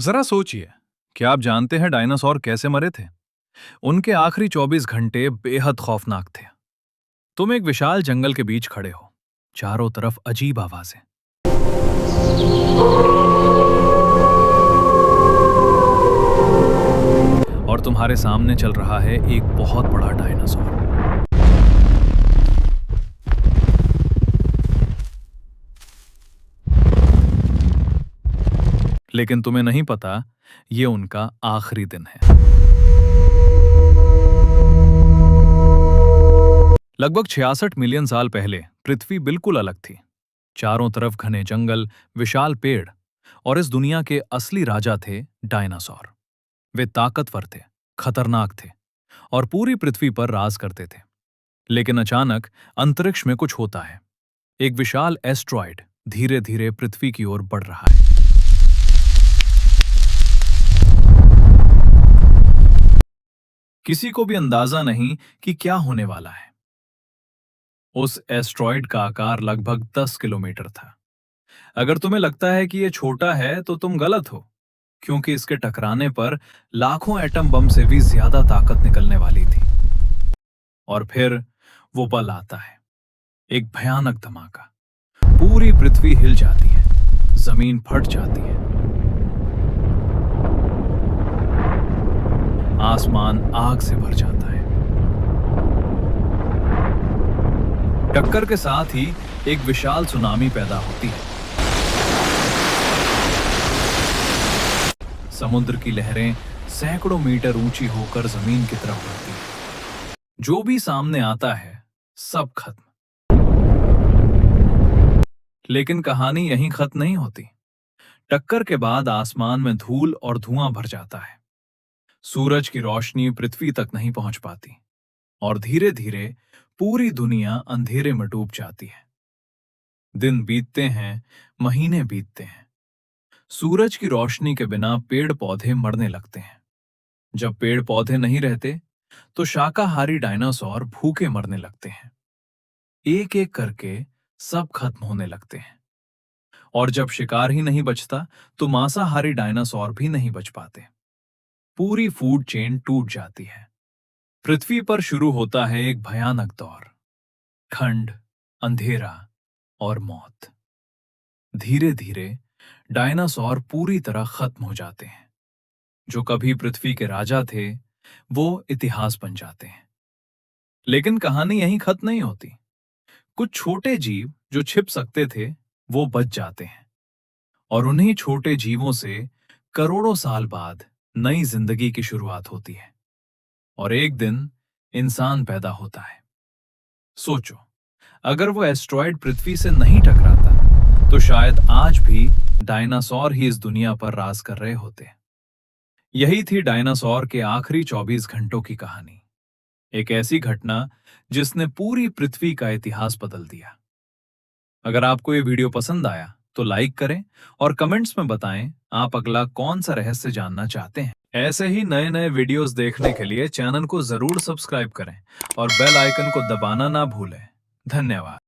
जरा सोचिए, क्या आप जानते हैं डायनासोर कैसे मरे थे? उनके आखिरी 24 घंटे बेहद खौफनाक थे। तुम एक विशाल जंगल के बीच खड़े हो, चारों तरफ अजीब आवाजें, और तुम्हारे सामने चल रहा है एक बहुत बड़ा डायनासोर। लेकिन तुम्हें नहीं पता, ये उनका आखिरी दिन है। लगभग 66 मिलियन साल पहले पृथ्वी बिल्कुल अलग थी। चारों तरफ घने जंगल, विशाल पेड़, और इस दुनिया के असली राजा थे डायनासोर। वे ताकतवर थे, खतरनाक थे, और पूरी पृथ्वी पर राज करते थे। लेकिन अचानक अंतरिक्ष में कुछ होता है। एक विशाल एस्ट्रॉयड धीरे धीरे पृथ्वी की ओर बढ़ रहा है। किसी को भी अंदाजा नहीं कि क्या होने वाला है। उस एस्ट्रॉयड का आकार लगभग 10 किलोमीटर था। अगर तुम्हें लगता है कि यह छोटा है तो तुम गलत हो, क्योंकि इसके टकराने पर लाखों एटम बम से भी ज्यादा ताकत निकलने वाली थी। और फिर वो पल आता है, एक भयानक धमाका। पूरी पृथ्वी हिल जाती है, जमीन फट जाती है, आसमान आग से भर जाता है। टक्कर के साथ ही एक विशाल सुनामी पैदा होती है। समुद्र की लहरें सैकड़ों मीटर ऊंची होकर जमीन की तरफ बढ़ती हैं। जो भी सामने आता है, सब खत्म। लेकिन कहानी यहीं खत्म नहीं होती। टक्कर के बाद आसमान में धूल और धुआं भर जाता है। सूरज की रोशनी पृथ्वी तक नहीं पहुंच पाती, और धीरे धीरे पूरी दुनिया अंधेरे में डूब जाती है। दिन बीतते हैं, महीने बीतते हैं। सूरज की रोशनी के बिना पेड़ पौधे मरने लगते हैं। जब पेड़ पौधे नहीं रहते, तो शाकाहारी डायनासोर भूखे मरने लगते हैं। एक एक करके सब खत्म होने लगते हैं। और जब शिकार ही नहीं बचता, तो मांसाहारी डायनासोर भी नहीं बच पाते। पूरी फूड चेन टूट जाती है। पृथ्वी पर शुरू होता है एक भयानक दौर, ठंड, अंधेरा और मौत। धीरे धीरे डायनासोर पूरी तरह खत्म हो जाते हैं। जो कभी पृथ्वी के राजा थे, वो इतिहास बन जाते हैं। लेकिन कहानी यहीं खत्म नहीं होती। कुछ छोटे जीव जो छिप सकते थे, वो बच जाते हैं, और उन्हीं छोटे जीवों से करोड़ों साल बाद नई जिंदगी की शुरुआत होती है। और एक दिन इंसान पैदा होता है। सोचो, अगर वो एस्ट्रॉयड पृथ्वी से नहीं टकराता, तो शायद आज भी डायनासोर ही इस दुनिया पर राज कर रहे होते। यही थी डायनासोर के आखिरी 24 घंटों की कहानी। एक ऐसी घटना जिसने पूरी पृथ्वी का इतिहास बदल दिया। अगर आपको ये वीडियो पसंद आया तो लाइक करें, और कमेंट्स में बताएं आप अगला कौन सा रहस्य जानना चाहते हैं। ऐसे ही नए नए वीडियोस देखने के लिए चैनल को जरूर सब्सक्राइब करें और बेल आइकन को दबाना ना भूलें। धन्यवाद।